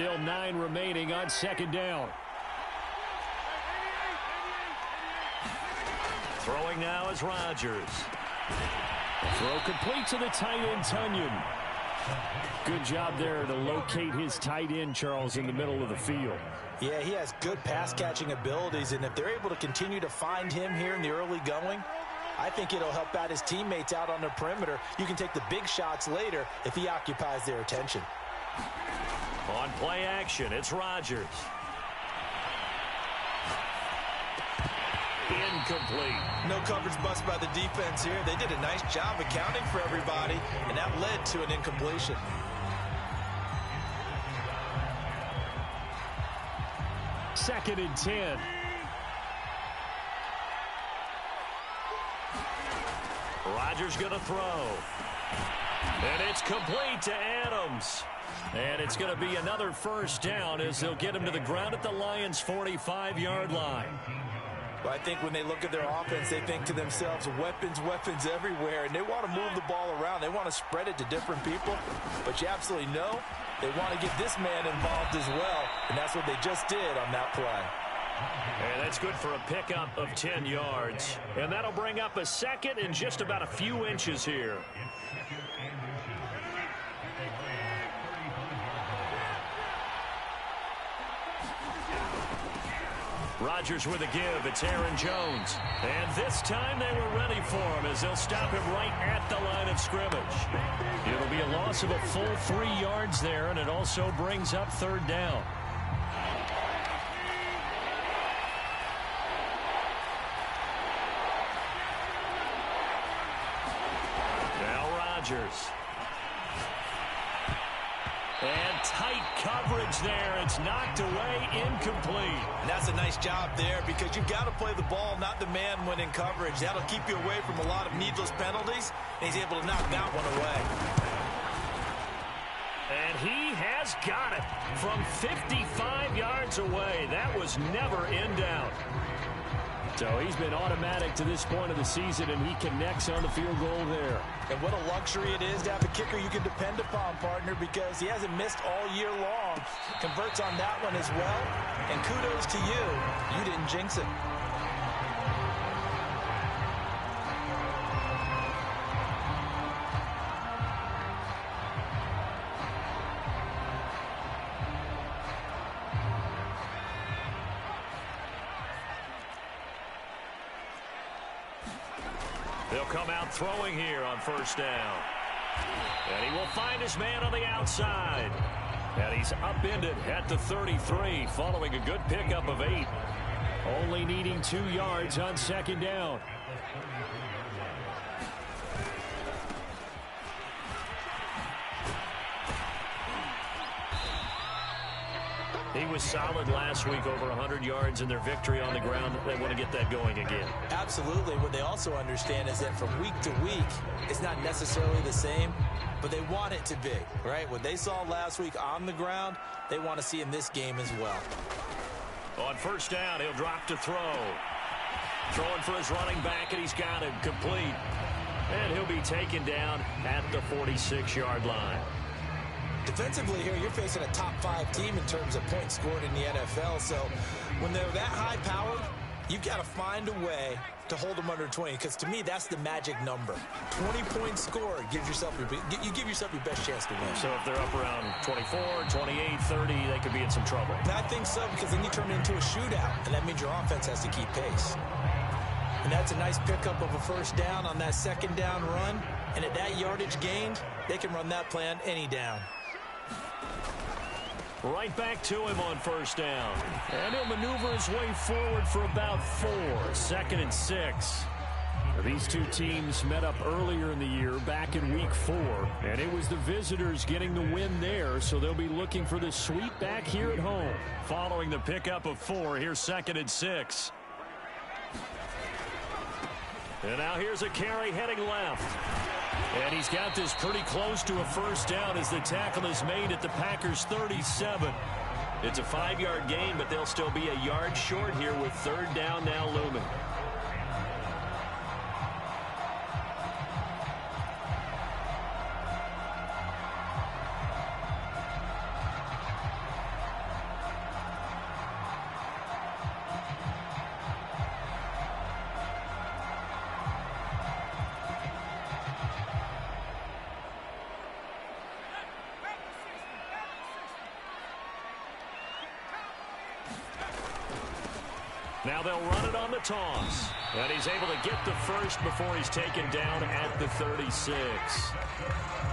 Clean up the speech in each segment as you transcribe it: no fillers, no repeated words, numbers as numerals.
Still 9 remaining on second down. Throwing now is Rodgers. Throw complete to the tight end, Tunyon. Good job there to locate his tight end, Charles, in the middle of the field. Yeah, he has good pass-catching abilities, and if they're able to continue to find him here in the early going, I think it'll help out his teammates out on the perimeter. You can take the big shots later if he occupies their attention. On play action, it's Rodgers. Incomplete. No coverage bust by the defense here. They did a nice job accounting for everybody, and that led to an incompletion. Second and 10. Rodgers going to throw. And it's complete to Adams. And it's going to be another first down as they'll get him to the ground at the Lions' 45-yard line. Well, I think when they look at their offense, they think to themselves, weapons, weapons everywhere, and they want to move the ball around. They want to spread it to different people, but you absolutely know they want to get this man involved as well, and that's what they just did on that play. And that's good for a pickup of 10 yards. And that'll bring up a second and just about a few inches here. Rodgers with a give. It's Aaron Jones. And this time they were ready for him as they'll stop him right at the line of scrimmage. It'll be a loss of a full 3 yards there, and it also brings up third down. Now Rodgers. And tight coverage there. It's knocked away, incomplete. And that's a nice job there because you've got to play the ball, not the man when in coverage. That'll keep you away from a lot of needless penalties, and he's able to knock that one away. And he has got it from 55 yards away. That was never in doubt. So he's been automatic to this point of the season, and he connects on the field goal there. And what a luxury it is to have a kicker you can depend upon, partner, because he hasn't missed all year long. Converts on that one as well. And kudos to you. You didn't jinx it. They'll come out throwing here on first down. And he will find his man on the outside. And he's upended at the 33 following a good pickup of 8. Only needing 2 yards on second down. He was solid last week, over 100 yards in their victory on the ground. They want to get that going again. Absolutely. What they also understand is that from week to week, it's not necessarily the same, but they want it to be, right? What they saw last week on the ground, they want to see in this game as well. On first down, he'll drop to throw. Throwing for his running back, and he's got him complete. And he'll be taken down at the 46-yard line. Defensively here, you're facing a top-5 team in terms of points scored in the NFL. So when they're that high-powered, you've got to find a way to hold them under 20. Because to me, that's the magic number. 20 points scored gives yourself you give yourself your best chance to win. So if they're up around 24, 28, 30, they could be in some trouble. And I think so, because then you turn it into a shootout, and that means your offense has to keep pace. And that's a nice pickup of a first down on that second down run. And at that yardage gained, they can run that play on any down. Right back to him on first down. And he'll maneuver his way forward for about 4. Second and 6. These two teams met up earlier in the year, back in week 4. And it was the visitors getting the win there, so they'll be looking for the sweep back here at home. Following the pickup of 4, here's second and 6. And now here's a carry heading left. And he's got this pretty close to a first down as the tackle is made at the Packers' 37. It's a 5-yard gain, but they'll still be a yard short here with third down now looming. Now they'll run it on the toss. And he's able to get the first before he's taken down at the 36.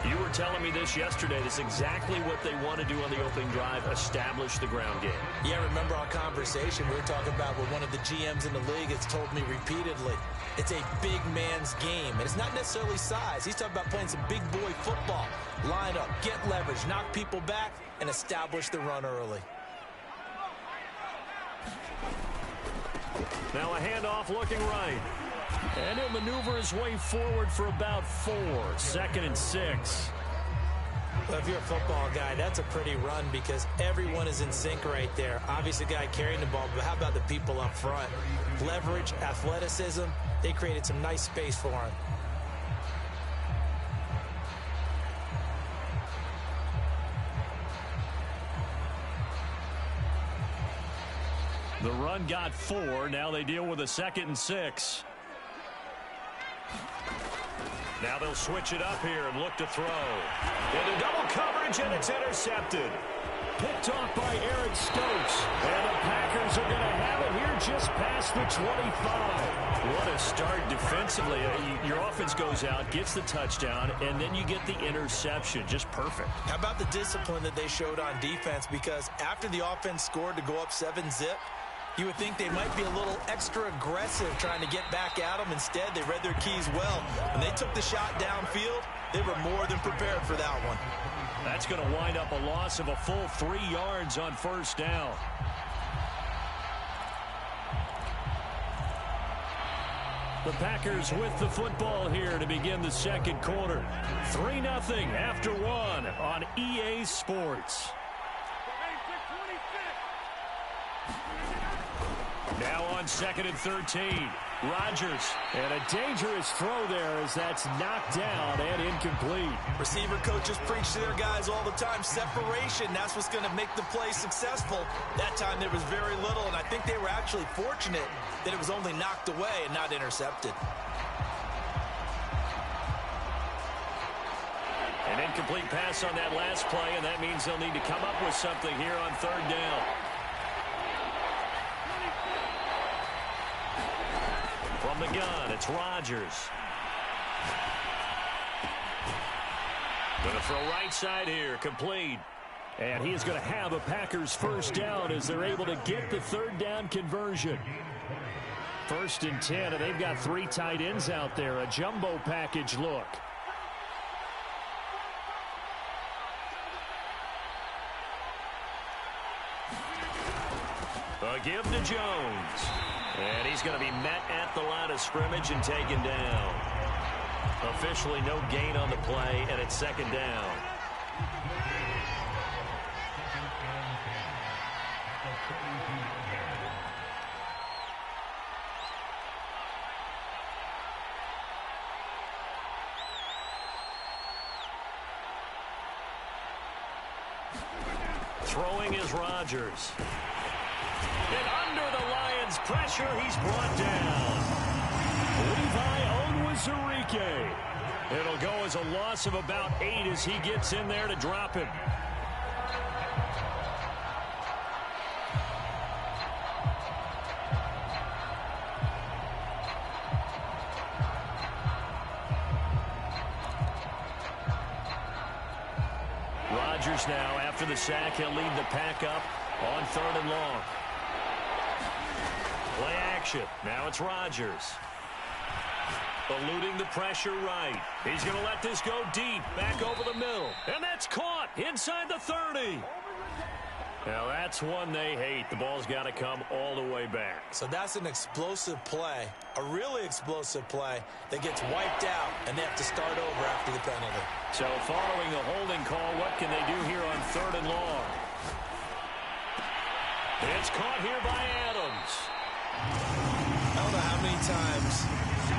You were telling me this yesterday. This is exactly what they want to do on the opening drive, establish the ground game. Yeah, remember our conversation we were talking about with one of the GMs in the league has told me repeatedly, it's a big man's game. And it's not necessarily size. He's talking about playing some big boy football. Line up, get leverage, knock people back, and establish the run early. Now a handoff looking right. And he'll maneuver his way forward for about 4. 2nd and 6. Well, if you're a football guy, that's a pretty run because everyone is in sync right there. Obviously, the guy carrying the ball, but how about the people up front? Leverage, athleticism, they created some nice space for him. The run got 4. Now they deal with a 2nd and 6. Now they'll switch it up here and look to throw. Into double coverage, and it's intercepted. Picked off by Eric Stokes. And the Packers are going to have it here just past the 25. What a start defensively. Your offense goes out, gets the touchdown, and then you get the interception. Just perfect. How about the discipline that they showed on defense? Because after the offense scored to go up 7-zip, you would think they might be a little extra aggressive trying to get back at them. Instead, they read their keys well. When they took the shot downfield, they were more than prepared for that one. That's going to wind up a loss of a full 3 yards on first down. The Packers with the football here to begin the second quarter. 3-0 after 1 on EA Sports. Now on 2nd and 13. Rodgers, and a dangerous throw there as that's knocked down and incomplete. Receiver coaches preach to their guys all the time. Separation, that's what's going to make the play successful. That time there was very little, and I think they were actually fortunate that it was only knocked away and not intercepted. An incomplete pass on that last play, and that means they'll need to come up with something here on 3rd down. From the gun, it's Rodgers. Going to throw right side here, complete. And he is going to have a Packers first down as they're able to get the 3rd down conversion. 1st and 10, and they've got 3 tight ends out there. A jumbo package look. A give to Jones. And he's going to be met at the line of scrimmage and taken down. Officially no gain on the play, and it's 2nd down. Throwing is Rodgers. And under the Lions' pressure, he's brought down. Levi Onwuzurike. It'll go as a loss of about 8 as he gets in there to drop him. Rodgers now, after the sack, he'll lead the pack up on 3rd and long. Play action. Now it's Rodgers. Eluding the pressure right. He's going to let this go deep, back over the middle. And that's caught inside the 30. Now that's one they hate. The ball's got to come all the way back. So that's an explosive play, a really explosive play that gets wiped out, and they have to start over after the penalty. So following a holding call, what can they do here on 3rd and long? It's caught here by Adams. I don't know how many times,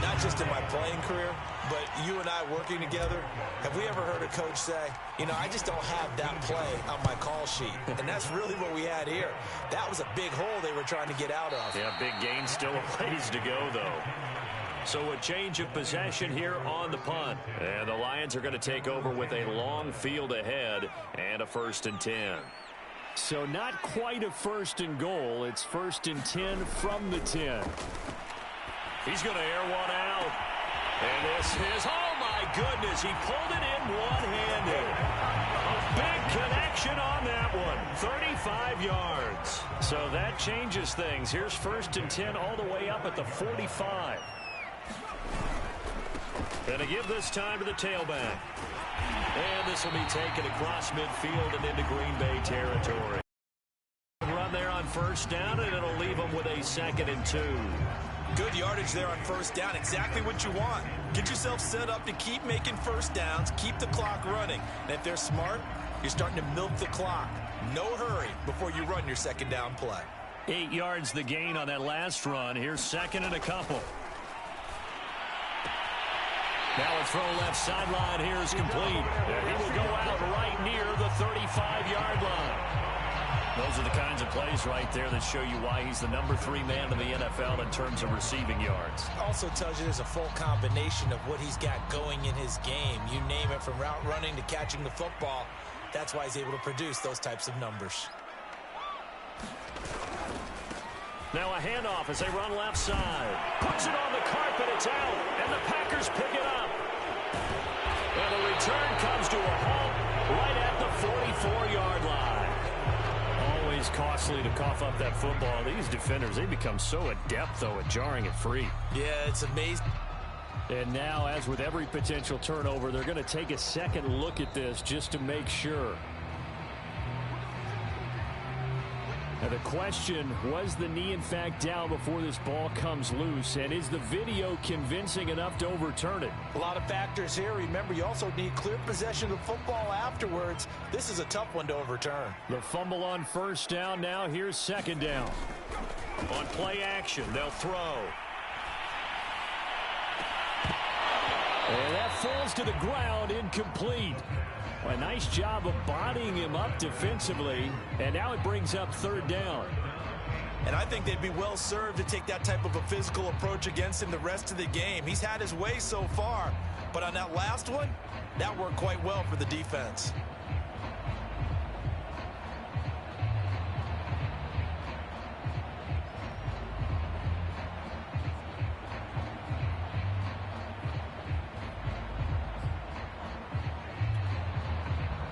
not just in my playing career, but you and I working together, have we ever heard a coach say, you know, I just don't have that play on my call sheet. And that's really what we had here. That was a big hole they were trying to get out of. Yeah, big gain, still a ways to go, though. So a change of possession here on the punt. And the Lions are going to take over with a long field ahead and a 1st and 10. So not quite a 1st and goal. It's 1st and 10 from the 10. He's going to air one out. And this is, oh my goodness, he pulled it in one-handed. A big connection on that one, 35 yards. So that changes things. Here's 1st and 10 all the way up at the 45. Going to give this time to the tailback. And this will be taken across midfield and into Green Bay territory. Run there on 1st down, and it'll leave them with a 2nd and 2. Good yardage there on 1st down. Exactly what you want. Get yourself set up to keep making 1st downs, keep the clock running. And if they're smart, you're starting to milk the clock. No hurry before you run your 2nd down play. 8 yards the gain on that last run. Here's 2nd and a couple. Now a throw left sideline here is complete. And he will go out right near the 35-yard line. Those are the kinds of plays right there that show you why he's the number 3 man in the NFL in terms of receiving yards. Also tells you there's a full combination of what he's got going in his game. You name it, from route running to catching the football. That's why he's able to produce those types of numbers. Now a handoff as they run left side. Puts it on the carpet, it's out, and the Packers pick it up. And the return comes to a halt right at the 44-yard line. Always costly to cough up that football. These defenders, they become so adept, though, at jarring it free. Yeah, it's amazing. And now, as with every potential turnover, they're going to take a second look at this just to make sure. Now the question, was the knee in fact down before this ball comes loose? And is the video convincing enough to overturn it? A lot of factors here. Remember, you also need clear possession of the football afterwards. This is a tough one to overturn. The fumble on 1st down. Now here's 2nd down. On play action, they'll throw. And that falls to the ground, incomplete. Well, a nice job of bodying him up defensively, and now it brings up 3rd down. And I think they'd be well served to take that type of a physical approach against him the rest of the game. He's had his way so far, but on that last one, that worked quite well for the defense.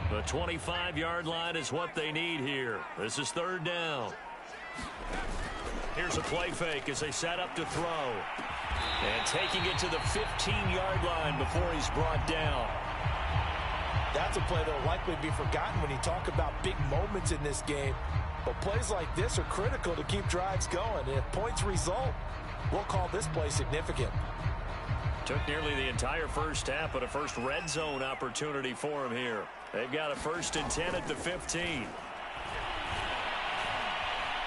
The 25-yard line is what they need here. This is 3rd down. Here's a play fake as they set up to throw. And taking it to the 15-yard line before he's brought down. That's a play that will likely be forgotten when you talk about big moments in this game. But plays like this are critical to keep drives going. And if points result, we'll call this play significant. Took nearly the entire 1st half, but a first red zone opportunity for him here. They've got a 1st and 10 at the 15.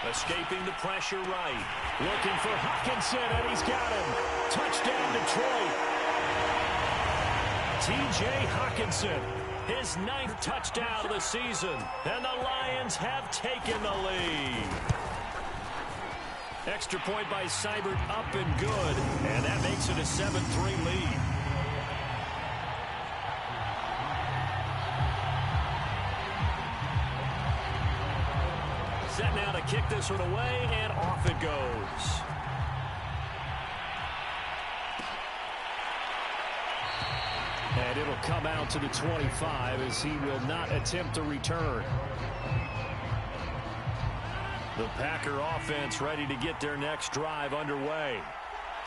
Escaping the pressure right. Looking for Hockenson, and he's got him. Touchdown, Detroit. T.J. Hockenson, his 9th touchdown of the season. And the Lions have taken the lead. Extra point by Seibert, up and good. And that makes it a 7-3 lead. Set now to kick this one away, and off it goes. And it'll come out to the 25 as he will not attempt to return. The Packer offense ready to get their next drive underway.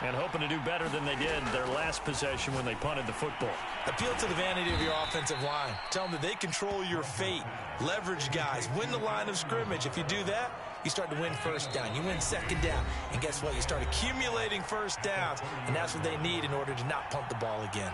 And hoping to do better than they did their last possession when they punted the football. Appeal to the vanity of your offensive line. Tell them that they control your fate. Leverage guys. Win the line of scrimmage. If you do that, you start to win 1st down. You win 2nd down. And guess what? You start accumulating 1st downs. And that's what they need in order to not punt the ball again.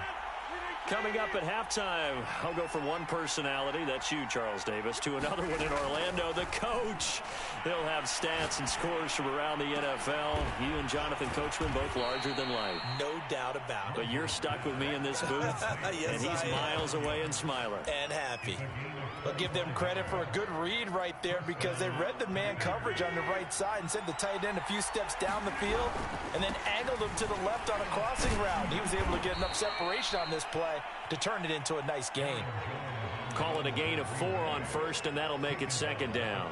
Coming up at halftime, I'll go from one personality, that's you, Charles Davis, to another one in Orlando, the coach. He'll have stats and scores from around the NFL. You and Jonathan Coachman both larger than life. No doubt about it. But you're stuck with me in this booth, yes, and he's miles away and smiling. And happy. I'll give them credit for a good read right there because they read the man coverage on the right side and sent the tight end a few steps down the field and then angled him to the left on a crossing route. He was able to get enough separation on this play to turn it into a nice gain. Call it a gain of 4 on first, and that'll make it second down.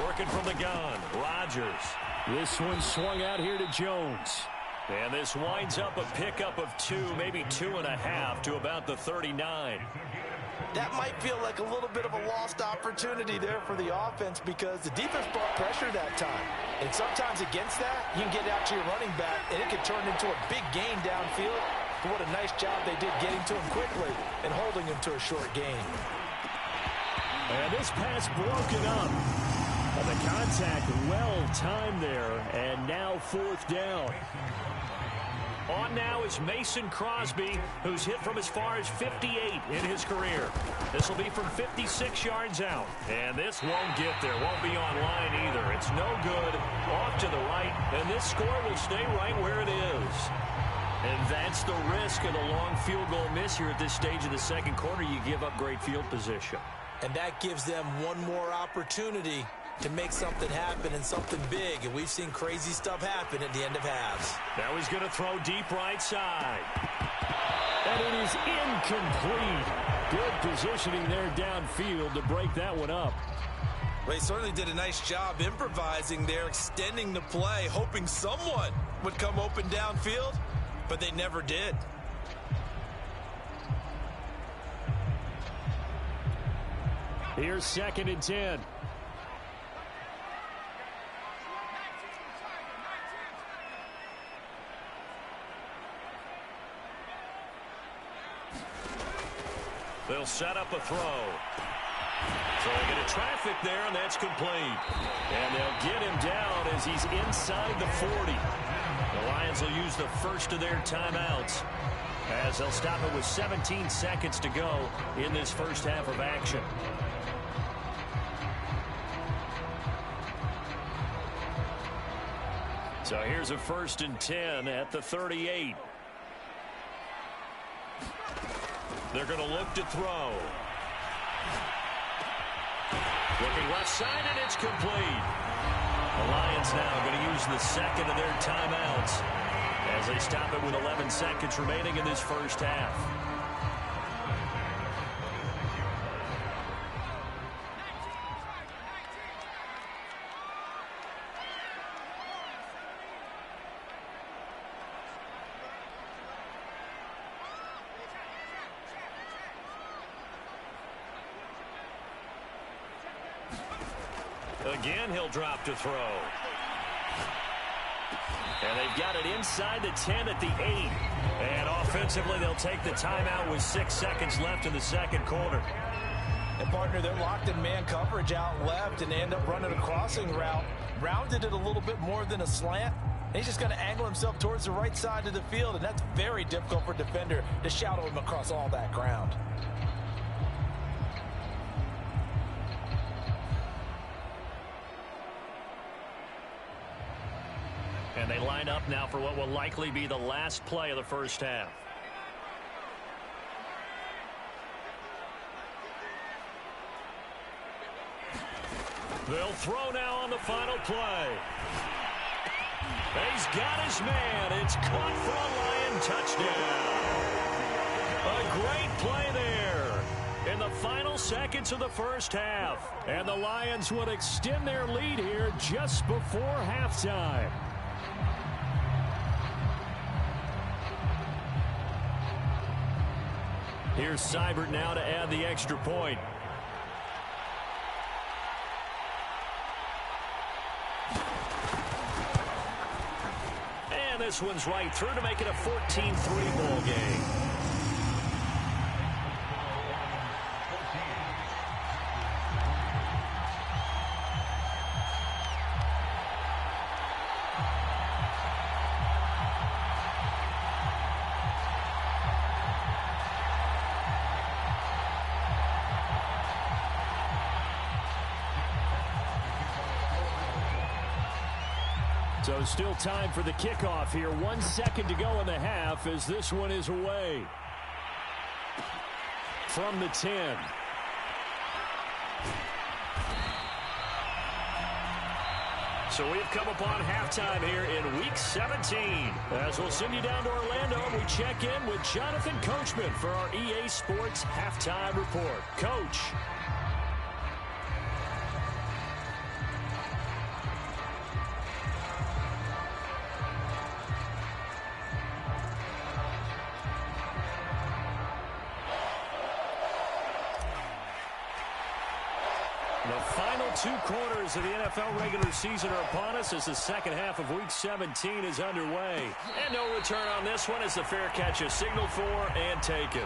Working from the gun, Rodgers. This one swung out here to Jones. And this winds up a pickup of 2, maybe 2.5 to about the 39. That might feel like a little bit of a lost opportunity there for the offense because the defense brought pressure that time. And sometimes against that, you can get out to your running back, and it can turn into a big gain downfield. But what a nice job they did getting to him quickly and holding him to a short gain. And this pass broken up. And the contact well timed there, and now 4th down. On now is Mason Crosby, who's hit from as far as 58 in his career. This will be from 56 yards out. And this won't get there, won't be on line either. It's no good, off to the right, and this score will stay right where it is. And that's the risk of the long field goal miss here at this stage of the second quarter. You give up great field position. And that gives them one more opportunity to make something happen and something big. And we've seen crazy stuff happen at the end of halves. Now he's going to throw deep right side. And it is incomplete. Good positioning there downfield to break that one up. Well, he certainly did a nice job improvising there, extending the play, hoping someone would come open downfield, but they never did. Here's 2nd and 10. They'll set up a throw. So they get a traffic there, and that's complete. And they'll get him down as he's inside the 40. The Lions will use the first of their timeouts as they'll stop it with 17 seconds to go in this first half of action. So here's a 1st and 10 at the 38. They're going to look to throw. Looking left side, and it's complete. The Lions now going to use the second of their timeouts as they stop it with 11 seconds remaining in this first half. Again, he'll drop to throw. And they've got it inside the 10 at the 8. And offensively, they'll take the timeout with 6 seconds left in the second quarter. And, partner, they're locked in man coverage out left, and they end up running a crossing route. Rounded it a little bit more than a slant. And he's just going to angle himself towards the right side of the field, and that's very difficult for a defender to shadow him across all that ground. And they line up now for what will likely be the last play of the first half. They'll throw now on the final play. He's got his man. It's caught for a Lion touchdown. A great play there in the final seconds of the first half. And the Lions would extend their lead here just before halftime. Here's Seibert now to add the extra point. And this one's right through to make it a 14-3 ball game. So still time for the kickoff here. 1 second to go in the half as this one is away. From the 10. So we've come upon halftime here in Week 17. As we'll send you down to Orlando, we check in with Jonathan Coachman for our EA Sports Halftime Report. Coach. The final 2 quarters of the NFL regular season are upon us as the second half of Week 17 is underway. And no return on this one as the fair catch is signaled for and taken.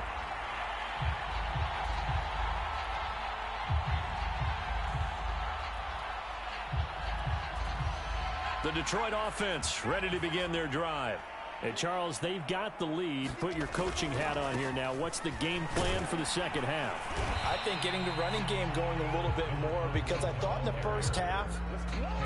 The Detroit offense ready to begin their drive. Hey, Charles, they've got the lead. Put your coaching hat on here now. What's the game plan for the second half? I think getting the running game going a little bit more, because I thought in the first half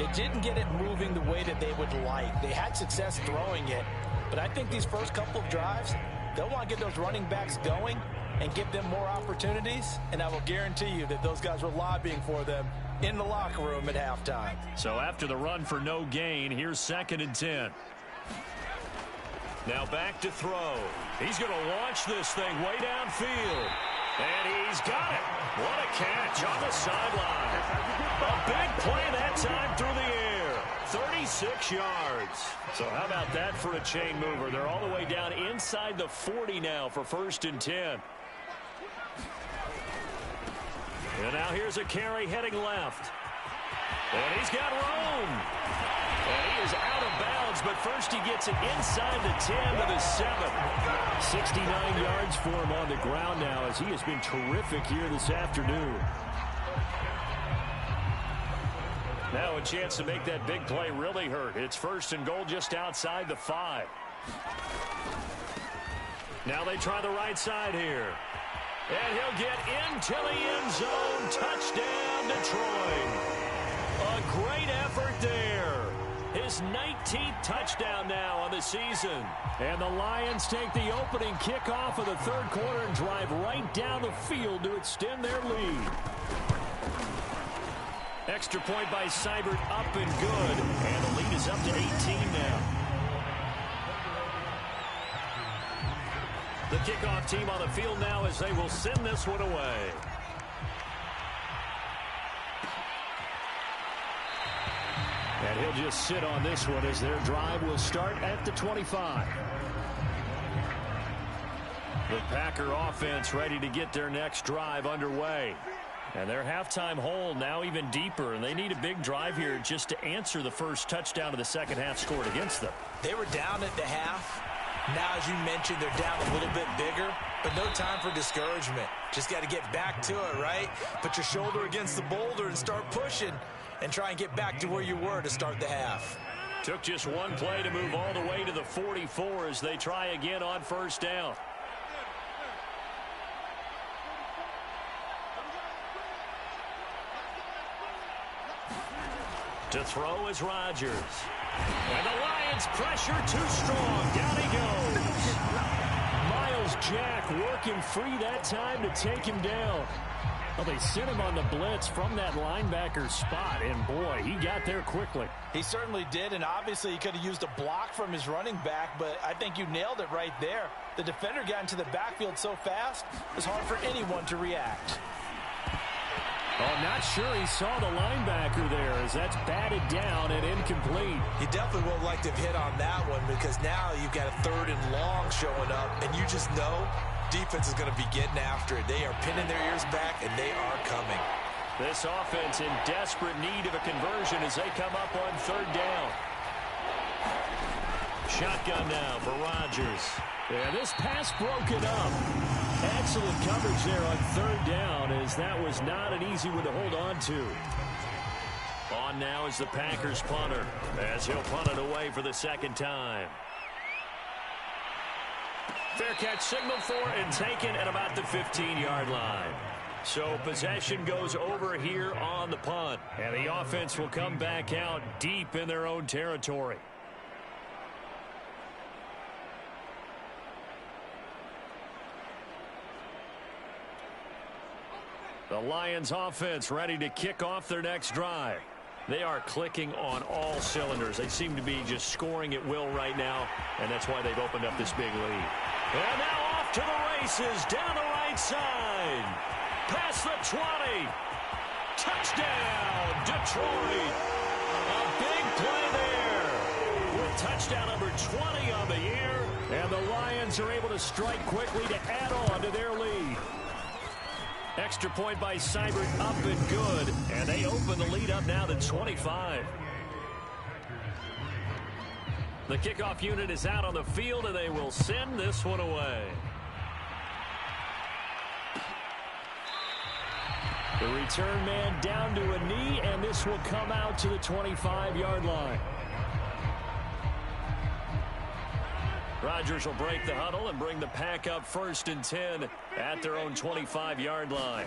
it didn't get it moving the way that they would like. They had success throwing it, but I think these first couple of drives, they'll want to get those running backs going and give them more opportunities, and I will guarantee you that those guys were lobbying for them in the locker room at halftime. So after the run for no gain, here's 2nd and 10. Now back to throw. He's going to launch this thing way downfield. And he's got it. What a catch on the sideline. A big play that time through the air. 36 yards. So how about that for a chain mover? They're all the way down inside the 40 now for 1st and 10. And now here's a carry heading left. And he's got room. And he is out of bounds, but first he gets it inside the 10 to the 7. 69 yards for him on the ground now as he has been terrific here this afternoon. Now a chance to make that big play really hurt. It's 1st and goal just outside the 5. Now they try the right side here. And he'll get into the end zone. Touchdown, Detroit. A great effort there. His 19th touchdown now on the season. And the Lions take the opening kickoff of the 3rd quarter and drive right down the field to extend their lead. Extra point by Seibert up and good. And the lead is up to 18 now. The kickoff team on the field now as they will send this one away. And he'll just sit on this one as their drive will start at the 25. The Packer offense ready to get their next drive underway. And their halftime hole now even deeper, and they need a big drive here just to answer the first touchdown of the second half scored against them. They were down at the half. Now, as you mentioned, they're down a little bit bigger, but no time for discouragement. Just got to get back to it, right? Put your shoulder against the boulder and start pushing and try and get back to where you were to start the half. Took just one play to move all the way to the 44 as they try again on 1st down. To throw is Rodgers. And the Lions pressure too strong. Down he goes. Miles Jack working free that time to take him down. Well, they sent him on the blitz from that linebacker spot, and boy, he got there quickly. He certainly did, and obviously he could have used a block from his running back, but I think you nailed it right there. The defender got into the backfield so fast, it was hard for anyone to react. Oh, I'm not sure he saw the linebacker there as that's batted down and incomplete. You definitely would have liked to have hit on that one because now you've got a 3rd and long showing up, and you just know defense is going to be getting after it. They are pinning their ears back, and they are coming. This offense in desperate need of a conversion as they come up on 3rd down. Shotgun now for Rodgers. Yeah, this pass broken up. Excellent coverage there on 3rd down as that was not an easy one to hold on to. On now is the Packers punter as he'll punt it away for the 2nd time. Fair catch signaled for and taken at about the 15-yard line. So possession goes over here on the punt. And the offense will come back out deep in their own territory. The Lions offense ready to kick off their next drive. They are clicking on all cylinders. They seem to be just scoring at will right now, and that's why they've opened up this big lead. And now off to the races, down the right side. Past the 20. Touchdown, Detroit. A big play there with touchdown number 20 on the year. And the Lions are able to strike quickly to add on to their lead. Extra point by Seibert, up and good. And they open the lead up now to 25. The kickoff unit is out on the field, and they will send this one away. The return man down to a knee, and this will come out to the 25-yard line. Rodgers will break the huddle and bring the pack up 1st and 10 at their own 25-yard line.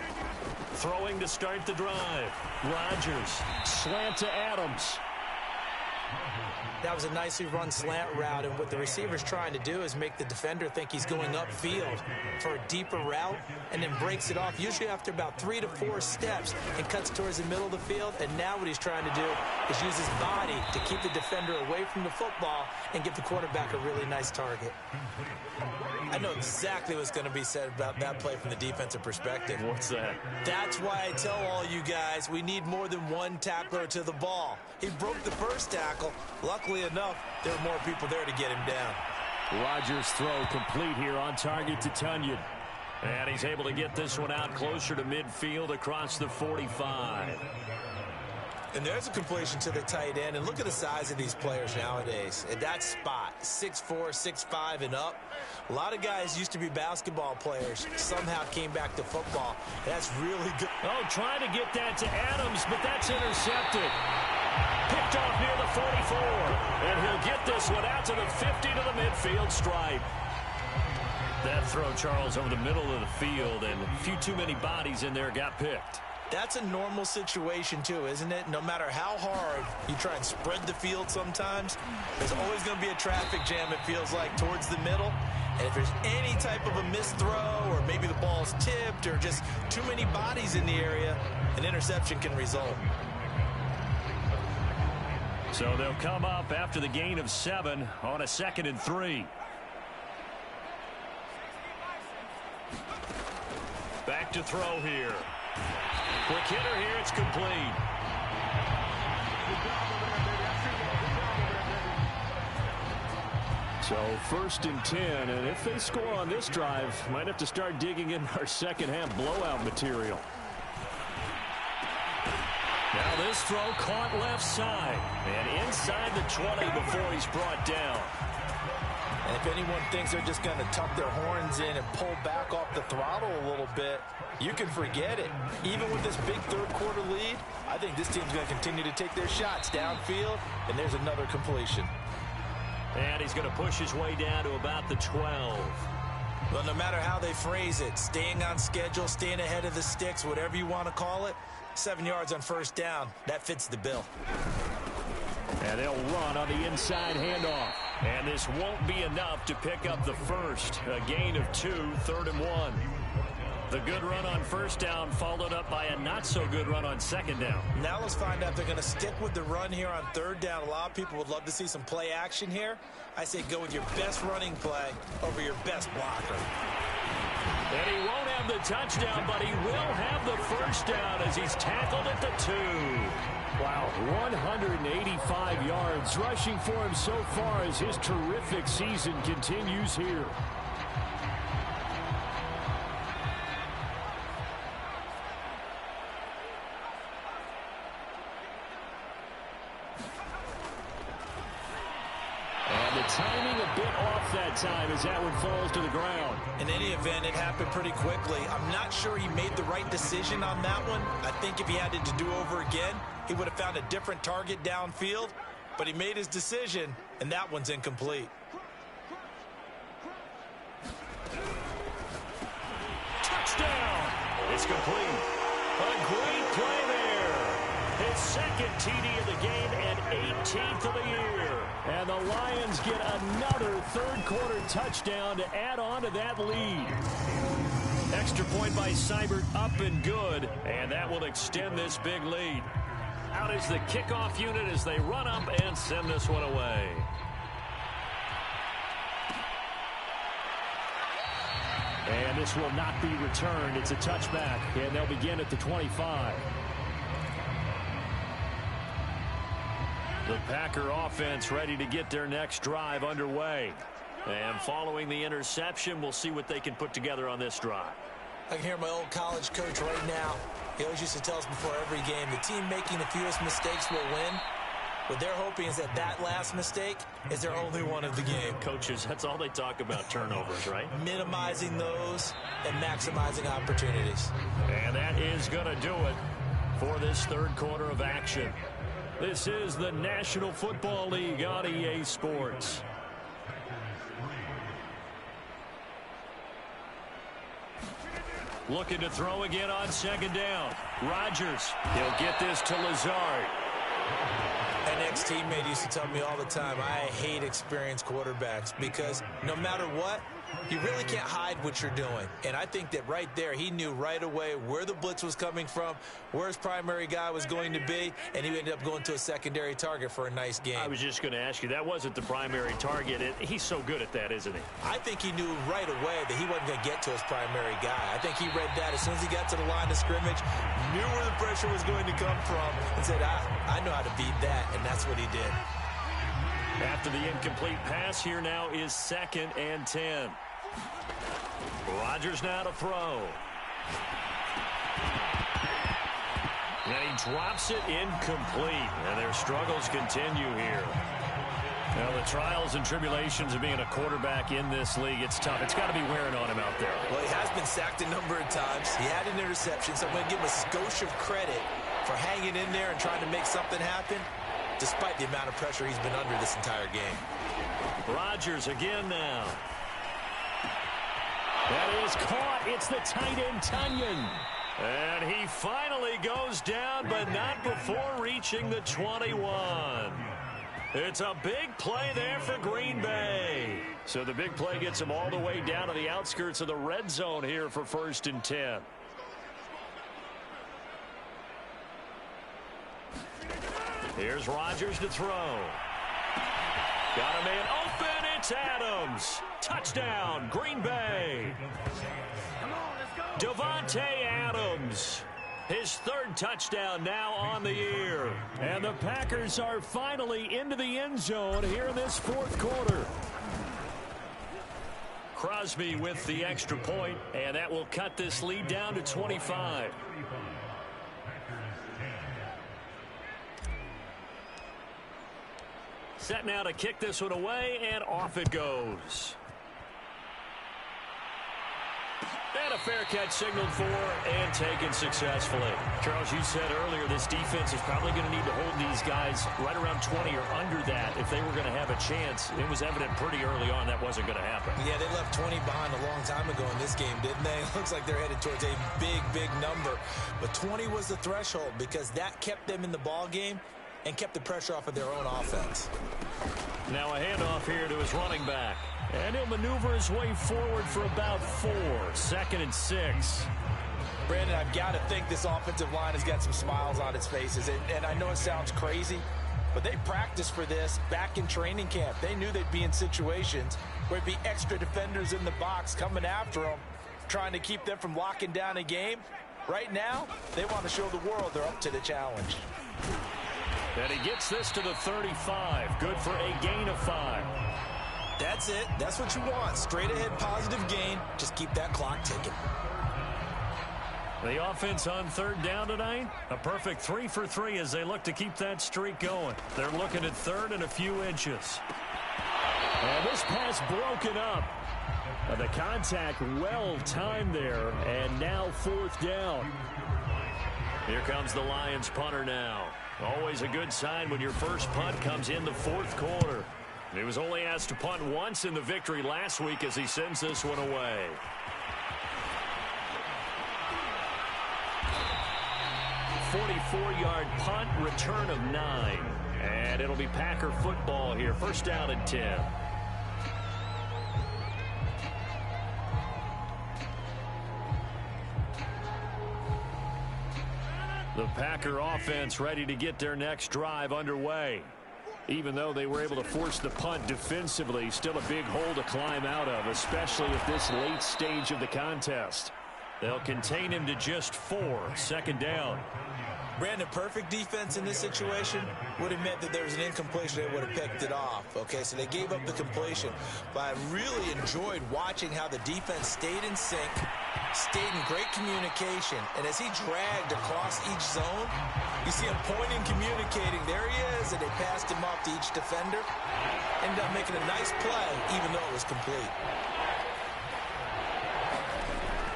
Throwing to start the drive. Rodgers, slant to Adams. That was a nicely run slant route, and what the receiver's trying to do is make the defender think he's going upfield for a deeper route, and then breaks it off, usually after about 3 to 4 steps, and cuts towards the middle of the field. And now what he's trying to do is use his body to keep the defender away from the football and give the quarterback a really nice target. I know exactly what's going to be said about that play from the defensive perspective. What's that? That's why I tell all you guys we need more than one tackler to the ball. He broke the first tackle. Luckily enough, there were more people there to get him down. Rodgers' throw complete here on target to Tunyon. And he's able to get this one out closer to midfield across the 45. And there's a completion to the tight end. And look at the size of these players nowadays. At that spot, 6'4", 6'5", and up. A lot of guys used to be basketball players. Somehow came back to football. That's really good. Oh, trying to get that to Adams, but that's intercepted. Picked off near the 44. And he'll get this one out to the 50 to the midfield stripe. That throw, Charles, over the middle of the field, and a few too many bodies in there got picked. That's a normal situation, too, isn't it? No matter how hard you try and spread the field sometimes, there's always going to be a traffic jam, it feels like, towards the middle. And if there's any type of a missed throw, or maybe the ball's tipped, or just too many bodies in the area, an interception can result. So they'll come up after the gain of 7 on a 2nd and 3. Back to throw here. Quick hitter here, it's complete. So 1st and 10, and if they score on this drive, might have to start digging in our second half blowout material. Now this throw caught left side, and inside the 20 before he's brought down. And if anyone thinks they're just going to tuck their horns in and pull back off the throttle a little bit, you can forget it. Even with this big third-quarter lead, I think this team's going to continue to take their shots downfield, and there's another completion. And he's going to push his way down to about the 12. Well, no matter how they phrase it, staying on schedule, staying ahead of the sticks, whatever you want to call it, 7 yards on 1st down, that fits the bill. And they'll run on the inside handoff. And this won't be enough to pick up the first. A gain of 2, 3rd and 1. The good run on 1st down followed up by a not-so-good run on 2nd down. Now let's find out if they're going to stick with the run here on 3rd down. A lot of people would love to see some play action here. I say go with your best running play over your best blocker. And he won't have the touchdown, but he will have the 1st down as he's tackled at the 2. Wow, 185 yards rushing for him so far as his terrific season continues here. And the timing a bit off that time as that one falls to the ground. In any event, it happened pretty quickly. I'm not sure he made the right decision on that one. I think if he had it to do over again, he would have found a different target downfield, but he made his decision, and that one's incomplete. Touchdown! It's complete. A great play there. His 2nd TD of the game and 18th of the year. And the Lions get another third-quarter touchdown to add on to that lead. Extra point by Seibert, up and good, and that will extend this big lead. Out is the kickoff unit as they run up and send this one away. And this will not be returned. It's a touchback, and they'll begin at the 25. The Packer offense ready to get their next drive underway. And following the interception, we'll see what they can put together on this drive. I can hear my old college coach right now. He always used to tell us before every game, the team making the fewest mistakes will win. What they're hoping is that last mistake is their only one of the game. Coaches, that's all they talk about, turnovers, right? Minimizing those and maximizing opportunities. And that is going to do it for this third quarter of action. This is the National Football League on EA Sports. Looking to throw again on second down. Rodgers, he'll get this to Lazard. An ex-teammate used to tell me all the time, I hate experienced quarterbacks because no matter what, you really can't hide what you're doing. And I think that right there, he knew right away where the blitz was coming from, where his primary guy was going to be, and he ended up going to a secondary target for a nice game. I was just going to ask you, that wasn't the primary target. He's so good at that, isn't he? I think he knew right away that he wasn't going to get to his primary guy. I think he read that as soon as he got to the line of scrimmage, knew where the pressure was going to come from, and said, I know how to beat that, and that's what he did. After the incomplete pass, here now is 2nd and 10. Rodgers now to throw. And he drops it incomplete. And their struggles continue here. Now, the trials and tribulations of being a quarterback in this league, it's tough. It's got to be wearing on him out there. Well, he has been sacked a number of times. He had an interception, so I'm going to give him a skosh of credit for hanging in there and trying to make something happen, despite the amount of pressure he's been under this entire game. Rodgers again now. That is caught. It's the tight end, Tunyon. And he finally goes down, but not before reaching the 21. It's a big play there for Green Bay. So the big play gets him all the way down to the outskirts of the red zone here for 1st and 10. Here's Rodgers to throw. Got a man open. It's Adams. Touchdown, Green Bay. Devontae Adams. His 3rd touchdown now on the year. And the Packers are finally into the end zone here in this 4th quarter. Crosby with the extra point, and that will cut this lead down to 25. Set now to kick this one away, and off it goes. And a fair catch signaled for and taken successfully. Charles, you said earlier this defense is probably going to need to hold these guys right around 20 or under that if they were going to have a chance. It was evident pretty early on that wasn't going to happen. Yeah, they left 20 behind a long time ago in this game, didn't they? It looks like they're headed towards a big number. But 20 was the threshold because that kept them in the ball game and kept the pressure off of their own offense. Now a handoff here to his running back. And he'll maneuver his way forward for about 4. 2nd and 6. Brandon, I've got to think this offensive line has got some smiles on its faces. And I know it sounds crazy, but they practiced for this back in training camp. They knew they'd be in situations where it'd be extra defenders in the box coming after them, trying to keep them from locking down a game. Right now, they want to show the world they're up to the challenge. And he gets this to the 35. Good for a gain of 5. That's it. That's what you want. Straight ahead positive gain. Just keep that clock ticking. The offense on 3rd down tonight. A perfect 3 for 3 as they look to keep that streak going. They're looking at 3rd and a few inches. And this pass broken up. The contact well timed there. And now 4th down. Here comes the Lions punter now. Always a good sign when your first punt comes in the 4th quarter. He was only asked to punt once in the victory last week as he sends this one away. A 44-yard punt, return of 9. And it'll be Packer football here. 1st down and 10. The Packer offense ready to get their next drive underway. Even though they were able to force the punt defensively, still a big hole to climb out of, especially at this late stage of the contest. They'll contain him to just 4, second down. Brandon, perfect defense in this situation would have meant that there was an incompletion. They would have picked it off. Okay, so they gave up the completion. But I really enjoyed watching how the defense stayed in sync, stayed in great communication. And as he dragged across each zone, you see him pointing, communicating. There he is, and they passed him off to each defender. Ended up making a nice play, even though it was complete.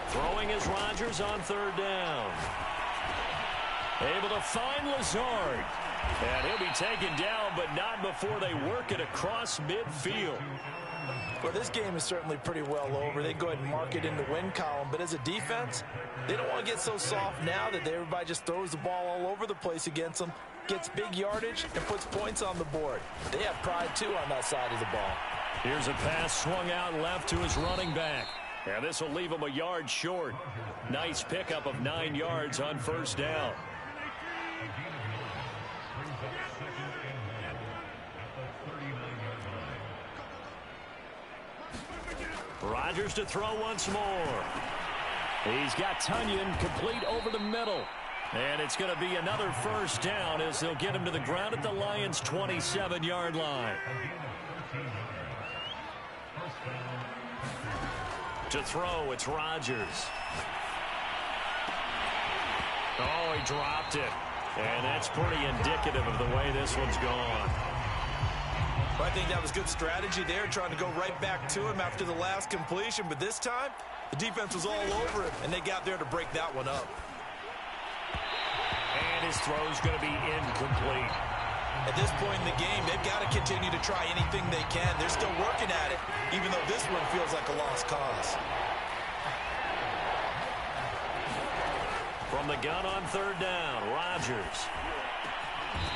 Throwing is Rodgers on third down. Able to find Lazard. And he'll be taken down, but not before they work it across midfield. Well, this game is certainly pretty well over. They go ahead and mark it in the win column. But as a defense, they don't want to get so soft now that everybody just throws the ball all over the place against them, gets big yardage, and puts points on the board. They have pride, too, on that side of the ball. Here's a pass swung out left to his running back. And this will leave him a yard short. Nice pickup of 9 yards on first down. Rodgers to throw once more. He's got Tunyon complete over the middle. And it's going to be another first down as they'll get him to the ground at the Lions' 27-yard line. To throw, it's Rodgers. Oh, he dropped it. And that's pretty indicative of the way this one's gone. Well, I think that was good strategy there, trying to go right back to him after the last completion. But this time, the defense was all over him, and they got there to break that one up. And his throw's going to be incomplete. At this point in the game, they've got to continue to try anything they can. They're still working at it, even though this one feels like a lost cause. From the gun on third down, Rodgers.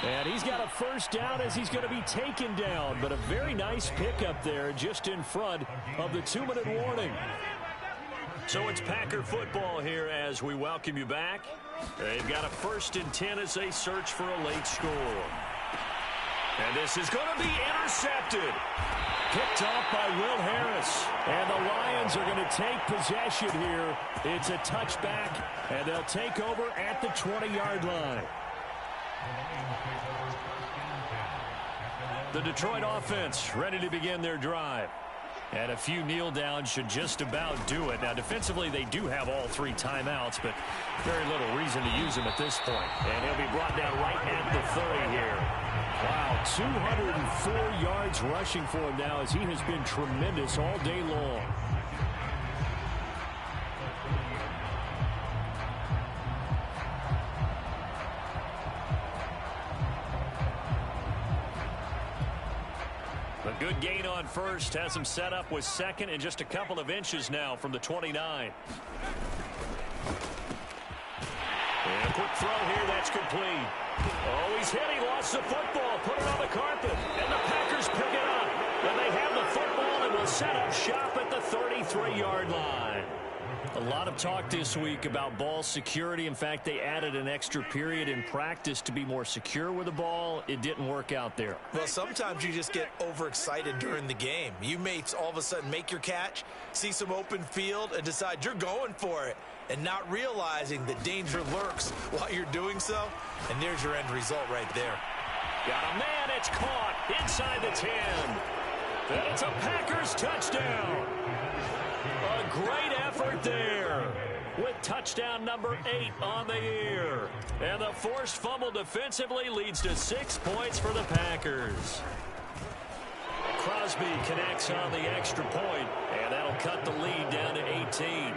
And he's got a first down as he's going to be taken down. But a very nice pickup there just in front of the 2-minute warning. So it's Packer football here as we welcome you back. They've got a 1st and 10 as they search for a late score. And this is going to be intercepted. Picked off by Will Harris. And the Lions are going to take possession here. It's a touchback, and they'll take over at the 20-yard line. The Detroit offense ready to begin their drive. And a few kneel downs should just about do it. Now, defensively, they do have all 3 timeouts, but very little reason to use them at this point. And he'll be brought down right at the 30 here. Wow, 204 yards rushing for him now as he has been tremendous all day long. A good gain on first has him set up with second and just a couple of inches now from the 29. And a quick throw here, that's complete. Oh, he's hit. He lost the football. Put it on the carpet. And the Packers pick it up. And they have the football and will set up shop at the 33-yard line. A lot of talk this week about ball security. In fact, they added an extra period in practice to be more secure with the ball. It didn't work out there. Well, sometimes you just get overexcited during the game. You may all of a sudden make your catch, see some open field, and decide you're going for it, and not realizing that danger lurks while you're doing so. And there's your end result right there. Got a man. It's caught inside the 10. And it's a Packers touchdown. A great effort there with touchdown number 8 on the year. And the forced fumble defensively leads to 6 points for the Packers. Crosby connects on the extra point, and that'll cut the lead down to 18.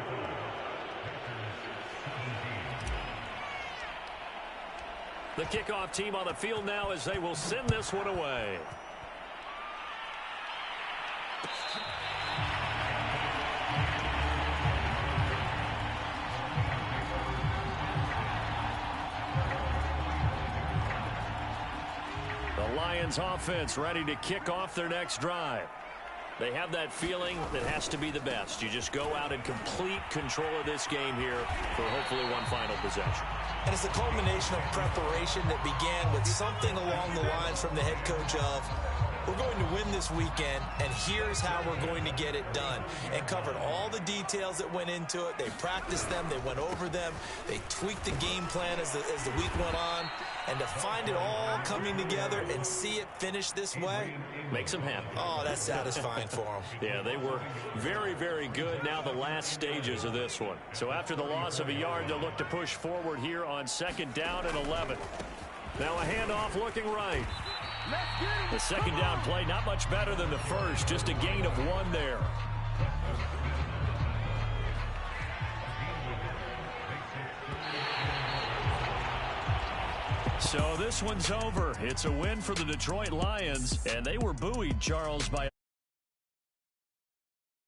The kickoff team on the field now as they will send this one away. The Lions offense ready to kick off their next drive. They have that feeling that has to be the best. You just go out and complete control of this game here for hopefully one final possession. And it's a culmination of preparation that began with something along the lines from the head coach of, we're going to win this weekend, and here's how we're going to get it done. And covered all the details that went into it. They practiced them. They went over them. They tweaked the game plan as the week went on. And to find it all coming together and see it finish this way, makes them happy. Oh, that's satisfying for them. Yeah, they were very, very good. Now the last stages of this one. So after the loss of a yard, they'll look to push forward here on 2nd down and 11. Now a handoff looking right. The 2nd down play, not much better than the first, just a gain of 1 there. So this one's over. It's a win for the Detroit Lions, and they were buoyed, Charles, by